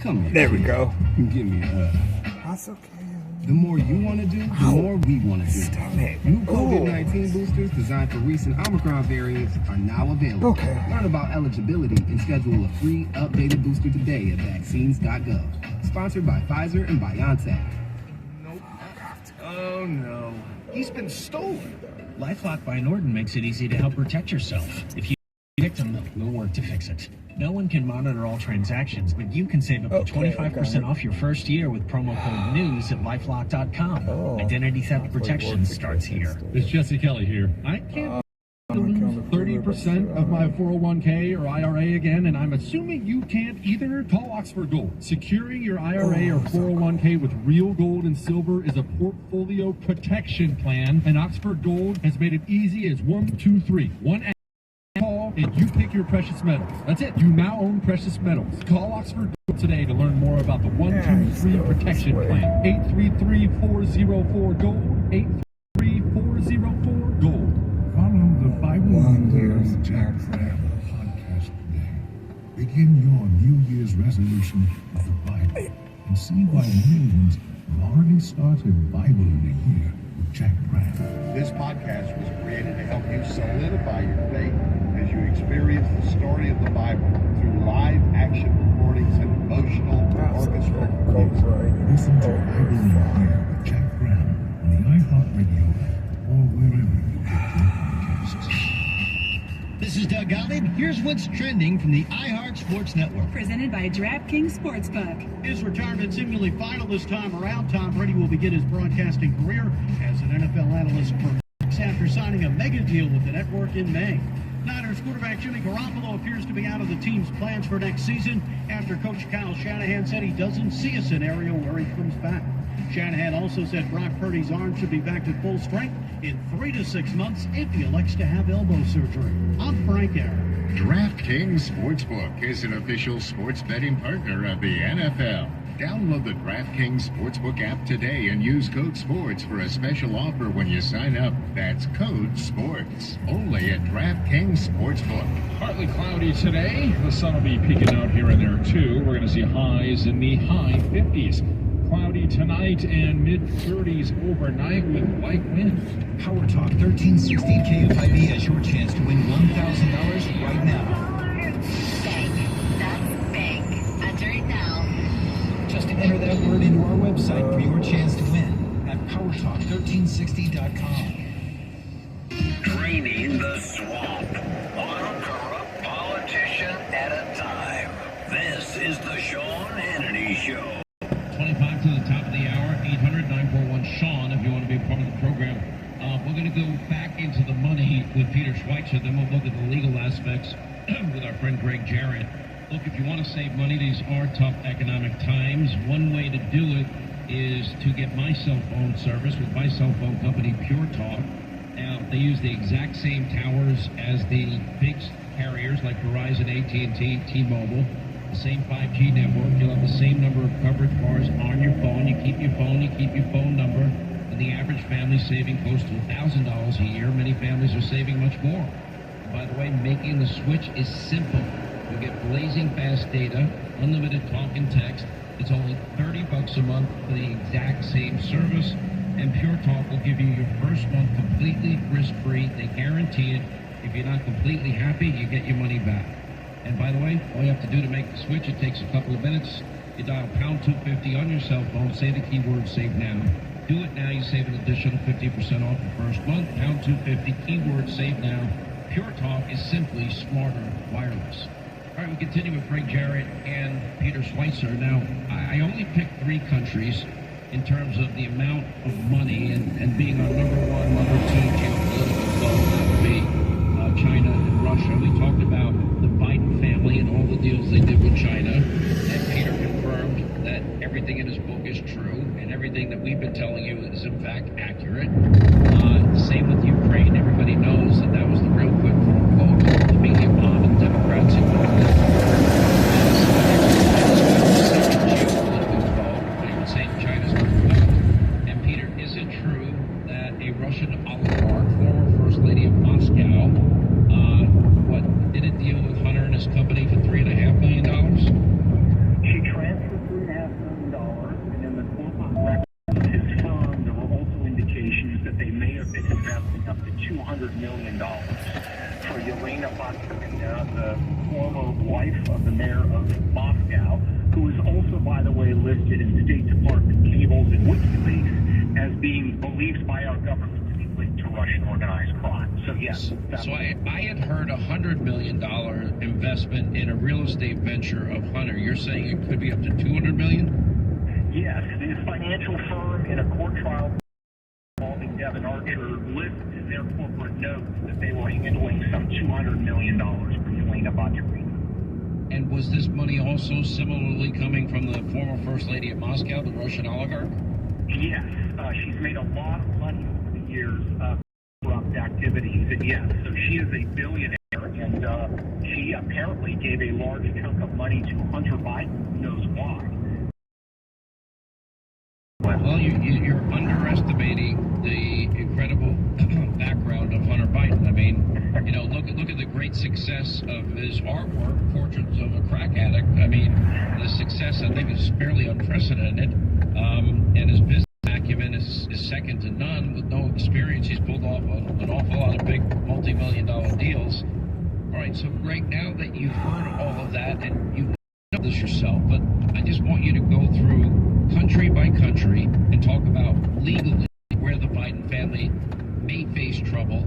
Come here. There we go. Give me a hug. That's okay. The more you want to do, the more we want to do. Stop it. New COVID-19 boosters designed for recent Omicron variants are now available. Okay. Learn about eligibility and schedule a free updated booster today at vaccines.gov. Sponsored by Pfizer and BioNTech. Nope. Oh no. He's been stolen. LifeLock by Norton makes it easy to help protect yourself. If you victim, we'll work to fix it. No one can monitor all transactions, but you can save up to 25% off your first year with promo code NEWS at LifeLock.com. Identity theft protection starts here. It's Jesse Kelly here. I can't lose 30% of my 401k or IRA again, and I'm assuming you can't either. Call Oxford Gold. Securing your IRA or 401k with real gold and silver is a portfolio protection plan, and Oxford Gold has made it easy as 1, 2, 3. One call and you pick your precious metals. That's it. You now own precious metals. Call Oxford Gold today to learn more about the 1, 2, 3 protection plan. 833-404-GOLD. 833-404-GOLD. Follow the Bible and Jack podcast today. Begin your New Year's resolution with the Bible and see why millions have already started Bible in a year with Jack Brand. This podcast was created to help you solidify your faith as you experience the story of the Bible through live action recordings and emotional orchestral music. Listen to Bible in a Year with Jack Brand on the iHeartRadio app or wherever you get your podcasts. This is Doug Gottlieb. Here's what's trending from the iHeart Sports Network. Presented by DraftKings Sportsbook. His retirement seemingly final this time around. Tom Brady will begin his broadcasting career as an NFL analyst for Fox after signing a mega deal with the network in May. Niners quarterback Jimmy Garoppolo appears to be out of the team's plans for next season after Coach Kyle Shanahan said he doesn't see a scenario where he comes back. Shanahan also said Brock Purdy's arm should be back to full strength in 3 to 6 months if he elects to have elbow surgery. I'm Frank Aaron. DraftKings Sportsbook is an official sports betting partner of the NFL. Download the DraftKings Sportsbook app today and use code SPORTS for a special offer when you sign up. That's code SPORTS. Only at DraftKings Sportsbook. Partly cloudy today. The sun will be peeking out here and there too. We're going to see highs in the high 50s. Cloudy tonight and mid-30s overnight with light winds. Power Talk 1360 KFIV has your chance to win $1,000 right now. Bank. That's bank. Enter it now. Just enter that word into our website for your chance to win at PowerTalk1360.com. Draining the swamp. One corrupt politician at a time. This is the Sean Hannity Show. 25 to the top of the hour, 800-941-SEAN if you want to be a part of the program. We're going to go back into the money with Peter Schweitzer, then we'll look at the legal aspects with our friend Greg Jarrett. Look, if you want to save money, these are tough economic times. One way to do it is to get my cell phone service with my cell phone company, Pure Talk. They use the exact same towers as the big carriers like Verizon, AT&T, T-Mobile. The same 5G network. You'll have the same number of coverage bars on your phone. You keep your phone, you keep your phone number. And the average family saving close to $1,000 a year. Many families are saving much more. By the way, making the switch is simple. You get blazing fast data, unlimited talk and text. It's only $30 a month for the exact same service. And Pure Talk will give you your first month completely risk-free. They guarantee it. If you're not completely happy, you get your money back. And by the way, all you have to do to make the switch, it takes a couple of minutes. You dial pound 250 on your cell phone, say the keyword save now. Do it now, you save an additional 50% off the first month. Pound 250, keyword save now. Pure Talk is simply smarter wireless. All right, we continue with Greg Jarrett and Peter Schweitzer. Now, I only picked 3 countries in terms of the amount of money and being our number 1, number 2 geopolitical foe. That would be China and Russia. We talked about the Biden family and all the deals they did with China. And Peter confirmed that everything in his book is true and everything that we've been telling you is in fact accurate. Same with Ukraine. Everybody knows that that was the real quid pro quo, the media bomb and Democrats involved. And Peter, is it true that a Russian oligarch, former First Lady of Moscow, did a deal with Hunter and his company for $3.5 million? She transferred listed in State Department cables and WikiLeaks as being believed by our government to be linked to Russian organized crime. So yes. So I had heard $100 million investment in a real estate venture of Hunter. You're saying it could be up to $200 million? Yes, the financial firm in a court trial involving Devin Archer lists in their corporate notes that they were handling some $200 million for Yelena Baturina. And was this money also similarly coming from the former First Lady of Moscow, the Russian oligarch? Yes, she's made a lot of money over the years of corrupt activities, and yes, so she is a billionaire, and she apparently gave a large chunk of money to Hunter Biden. Who knows why? Well, you're underestimating the incredible background of Hunter Biden. I mean, you know, look at the great success of his artwork, Portraits of a Crack Addict. I mean, the success, I think, is fairly unprecedented, and his business acumen is second to none. With no experience, he's pulled off an awful lot of big multi-million-dollar deals. All right, so Greg, now that you've heard all of that, and you know this yourself, but I just want you to go through country by country and talk about legally where the Biden family may face trouble,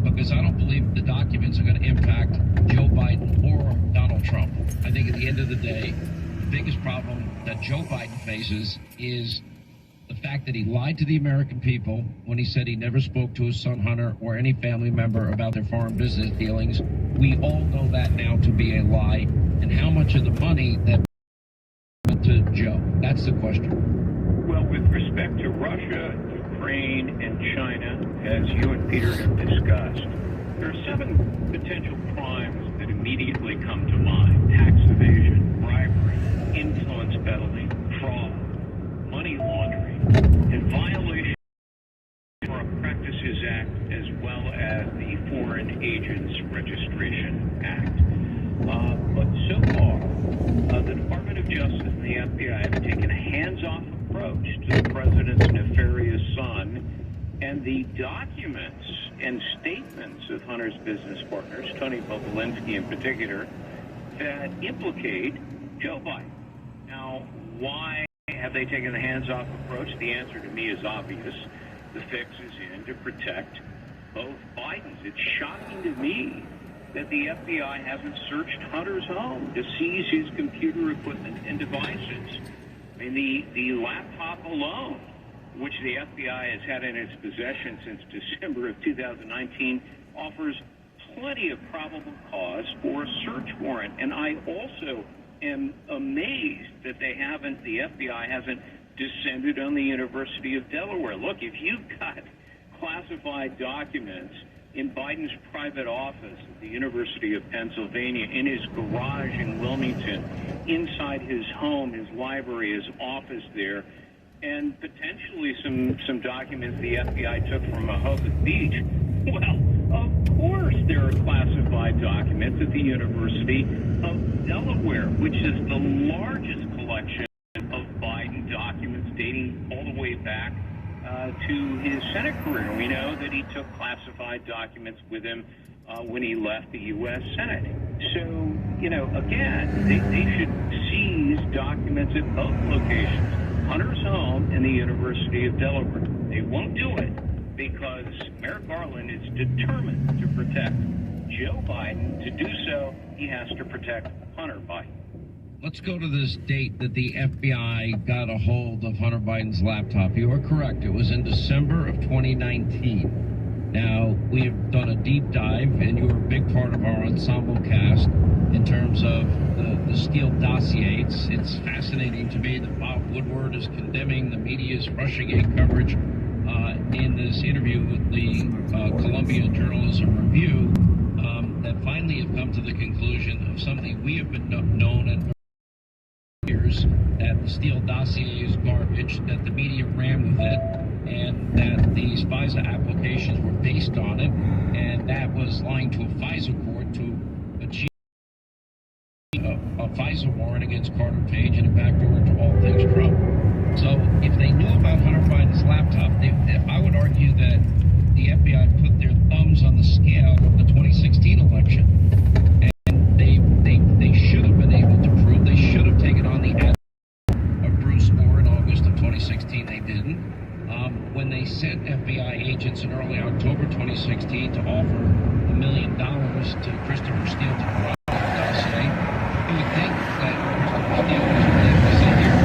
because I don't believe the documents are going to impact Joe Biden or Donald Trump. I think at the end of the day, the biggest problem that Joe Biden faces is the fact that he lied to the American people when he said he never spoke to his son Hunter or any family member about their foreign business dealings. We all know that now to be a lie. And how much of the money that went to Joe? That's the question. Well, with respect to Russia, Ukraine, and China, as you and Peter have discussed, there are 7 potential crimes that immediately come to mind: tax evasion, bribery, influence peddling, fraud, money laundering, and violation of the Foreign Practices Act, as well as the Foreign Agents Registration Act. But so far, the Department of Justice and the FBI have taken a hands-off approach to the president's nefarious son, and the documents and statements of Hunter's business partners, Tony Bobulinski in particular, that implicate Joe Biden. Now, why have they taken the hands-off approach? The answer to me is obvious. The fix is in to protect both Bidens. It's shocking to me that the FBI hasn't searched Hunter's home to seize his computer equipment and devices. I mean, the laptop alone, which the FBI has had in its possession since December of 2019, offers plenty of probable cause for a search warrant. And I also am amazed that the FBI hasn't descended on the University of Delaware. Look, if you've got classified documents in Biden's private office at the University of Pennsylvania, in his garage in Wilmington, inside his home, his library, his office there, and potentially some documents the FBI took from Rehoboth Beach, well, of course there are classified documents at the University of Delaware, which is the largest collection of Biden documents dating all the way back to his Senate career. We know that he took classified documents with him when he left the U.S. Senate. So, you know, again, they should seize documents at both locations, Hunter's home and the University of Delaware. They won't do it because Merrick Garland is determined to protect Joe Biden. To do so, he has to protect Hunter Biden. Let's go to this date that the FBI got a hold of Hunter Biden's laptop. You are correct. It was in December of 2019. Now, we have done a deep dive, and you were a big part of our ensemble cast in terms of the Steele dossier. It's fascinating to me that Bob Woodward is condemning the media's Russiagate coverage in this interview with the Columbia Journalism Review that finally have come to the conclusion of something we have been known and years, that the Steele dossier is garbage, that the media ran with it, and that the FISA applications were based on it, and that was lying to a FISA court to achieve a FISA warrant against Carter Page and a backdoor to all things Trump. So if they knew about Hunter Biden's laptop, I would argue that the FBI put their thumbs on the scale of the 2016 election, and they should have been able to prove, they should have taken on the sent FBI agents in early October 2016 to offer $1 million to Christopher Steele to provide the dossier. You would think that Christopher Steele was willing to say, here,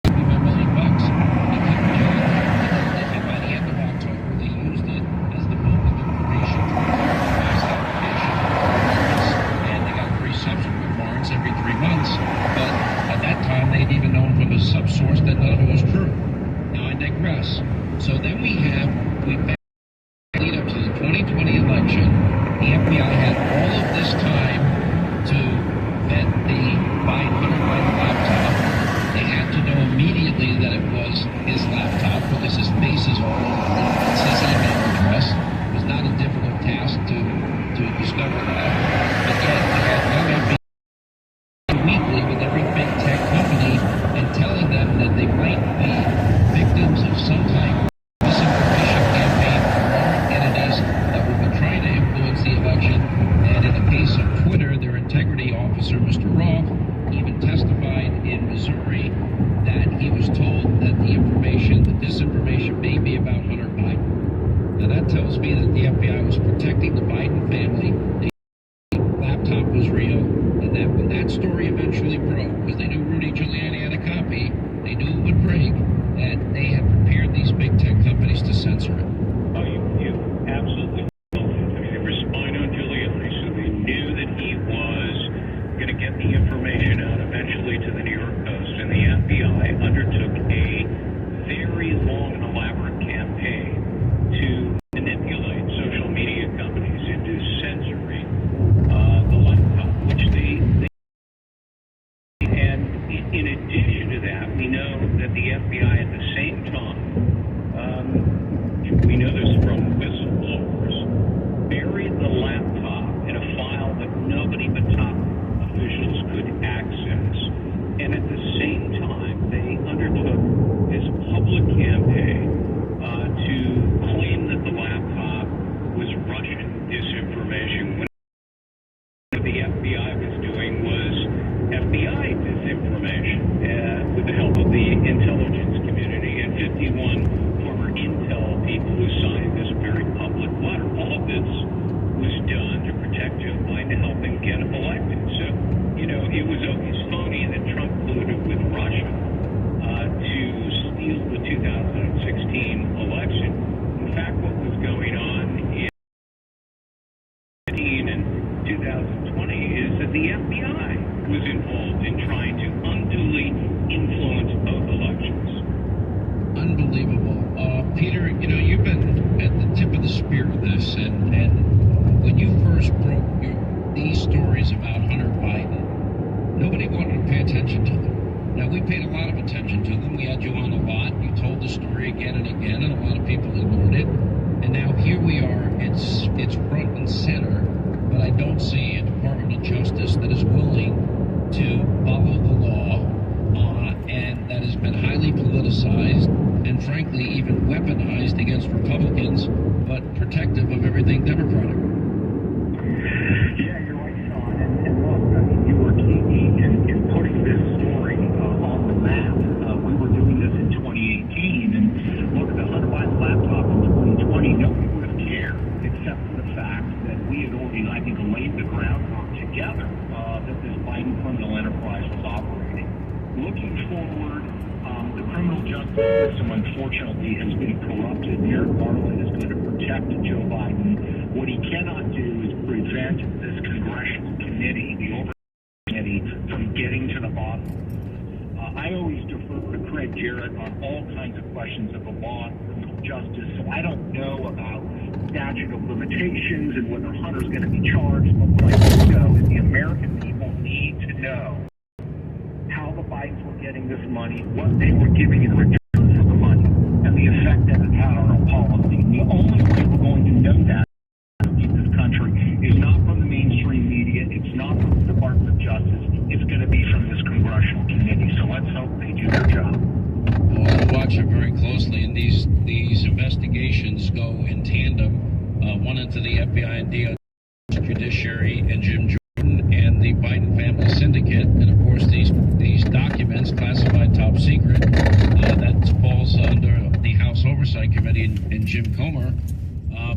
give me $1 million. He kept doing it. And by the end of October, they used it as the bulk of information for the mass application warrants, and they got 3 subsequent warrants every 3 months. But at that time, they'd even known from a subsource that none of it was true. Now I digress. So then we lead up to the 2020 election. The FBI had all of this time to vet the Hunter Biden laptop. They had to know immediately that it was his laptop because his face is all over it. It's his email address. It was not a difficult task to discover that. But yet we had young FBI weekly with every big tech company and telling them that they might be victims of some type of disinformation campaign from foreign entities that would be trying to influence the election. And in the case of Twitter, their integrity officer, Mr. Roth, even testified in Missouri that he was told that the disinformation may be about Hunter Biden. Now that tells me that the FBI was protecting the Biden family. The laptop was real, and that when that story eventually broke, because they knew Rudy Giuliani had a copy, they knew it would break, that they had prepared these big tech companies to censor it. Oh, you absolutely nailed it. I mean, they were spying on Giuliani, so they knew that he was going to get the information out eventually to the New York Post, and the FBI undertook a very long and elaborate campaign to manipulate social media companies into censoring the laptop, which they and in addition to that, we know that the FBI at the same time, we know this from whistleblowers, buried the laptop in a file that nobody but top officials could access. And at the same time, they undertook this public campaign to claim that the laptop was Russian disinformation. When what the FBI was doing was FBI disinformation with the help of the intelligence community and 51 former intel people who signed this very public letter. All of this was done to protect Joe Biden to help him get elected. So, it was always phony that Trump colluded with Russia to steal the 2016 election. In fact, what was going on in 2020 is that the FBI was involved in trying to unduly influence both elections. Unbelievable. Peter, you've been at the tip of the spear of this, and when you first broke these stories about Hunter Biden, nobody wanted to pay attention to them. Now, we paid a lot of attention to them. We had you on a lot. You told the story again and again, and a lot of people ignored it. And now here we are. It's front and center, but I don't see a Department of Justice that is willing to follow the law, and that has been highly politicized and frankly even weaponized against Republicans, but protective of everything Democratic. Yeah, you're right, Sean. And look, I mean, you were key in putting this story on the map. We were doing this in 2018, and look, the Hunter Biden laptop in 2020, nobody would have cared, except for the fact that we had already, I think, laid the groundwork together that this Biden criminal enterprise was operating. Looking forward, the criminal justice system, unfortunately, has been corrupted. Merrick Garland is going to protect Joe Biden. What he cannot do is prevent this congressional committee, the oversight committee, from getting to the bottom. I always defer to Craig Jarrett on all kinds of questions of the law and criminal justice, so I don't know about statute of limitations and whether Hunter's going to be charged, but what I do know is the American people need to know how the Bidens were getting this money, what they were giving in return for the money, and the effect that it had on our policy. The only way we're going to know that in this country is not from the mainstream media, it's not from the Department of Justice, it's going to be from this congressional committee. So let's hope they do their job. Well, we'll watch it very closely, and these investigations go in tandem, one into the FBI and DOJ, Judiciary, and Jim Jordan, and the Biden family syndicate, and of course these documents, classified top secret, that falls under the House Oversight Jim Comer.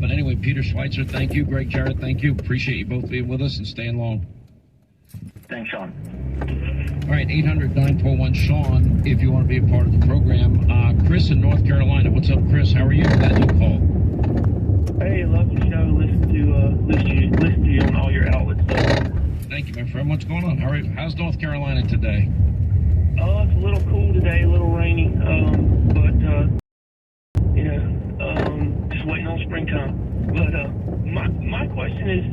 But anyway, Peter Schweitzer, thank you. Greg Jarrett, thank you. Appreciate you both being with us and staying long. Thanks, Sean. All right, 800-941-SEAN if you want to be a part of the program. Chris in North Carolina. What's up, Chris? How are you? Glad you called. Hey, love the show. Listen to you on all your outlets. Thank you, my friend. What's going on? How's North Carolina today? Oh, it's a little cool today, a little rainy, but just waiting on springtime. But my question is,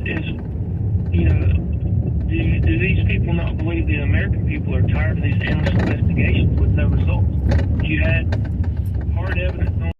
do these people not believe the American people are tired of these endless investigations with no results? You had hard evidence on.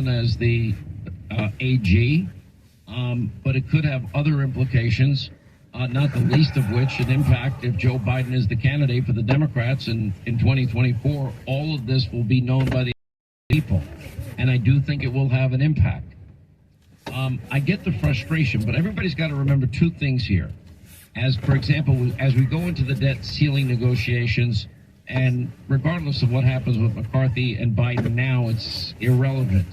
As the AG, but it could have other implications, not the least of which an impact if Joe Biden is the candidate for the Democrats in 2024. All of this will be known by the people, and I do think it will have an impact. I get the frustration, but everybody's got to remember two things here. As, for example, as we go into the debt ceiling negotiations, and regardless of what happens with McCarthy and Biden now, it's irrelevant.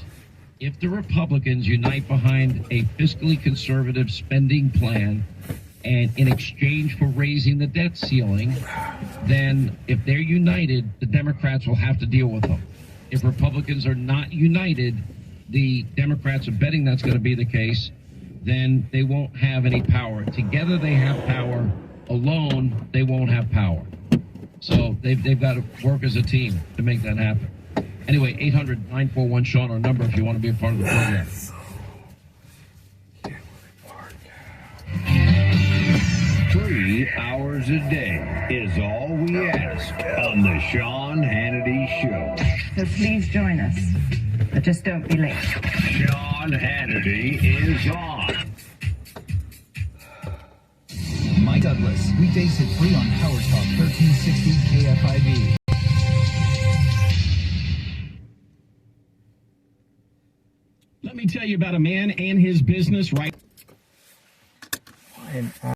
If the Republicans unite behind a fiscally conservative spending plan and in exchange for raising the debt ceiling, then if they're united, the Democrats will have to deal with them. If Republicans are not united, the Democrats are betting that's going to be the case, then they won't have any power. Together they have power. Alone, they won't have power. So they've got to work as a team to make that happen. Anyway, 800-941-SEAN, our number if you want to be a part of the program. 3 hours a day is all we ask on the Sean Hannity Show. So please join us, but just don't be late. Sean Hannity is on. Mike Douglas, weekdays at 3 on Power Talk 1360 KFIV. Let me tell you about a man and his business right.